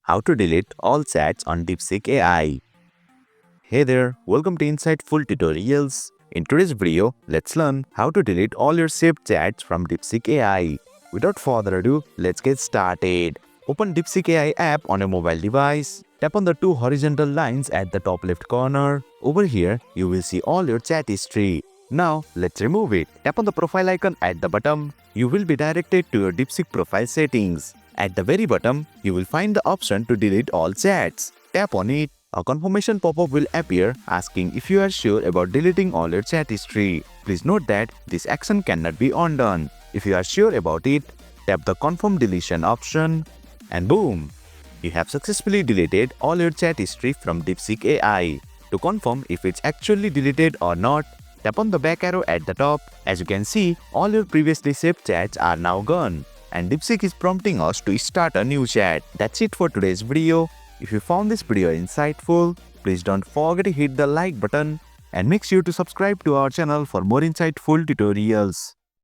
How to delete all chats on Deepseek AI. Hey there, welcome to Insightful Tutorials. In today's video, let's learn how to delete all your saved chats from Deepseek AI. Without further ado, let's get started. Open Deepseek AI app on a mobile device. Tap on the two horizontal lines at the top left corner. Over here, you will see all your chat history. Now, let's remove it. Tap on the profile icon at the bottom. You will be directed to your Deepseek profile settings. At the very bottom, you will find the option to delete all chats. Tap on it. A confirmation pop-up will appear asking if you are sure about deleting all your chat history. Please note that this action cannot be undone. If you are sure about it, tap the confirm deletion option and boom! You have successfully deleted all your chat history from Deepseek AI. To confirm if it's actually deleted or not, tap on the back arrow at the top. As you can see, all your previously saved chats are now gone. And Deepseek is prompting us to start a new chat. That's it for today's video. If you found this video insightful, please don't forget to hit the like button and make sure to subscribe to our channel for more insightful tutorials.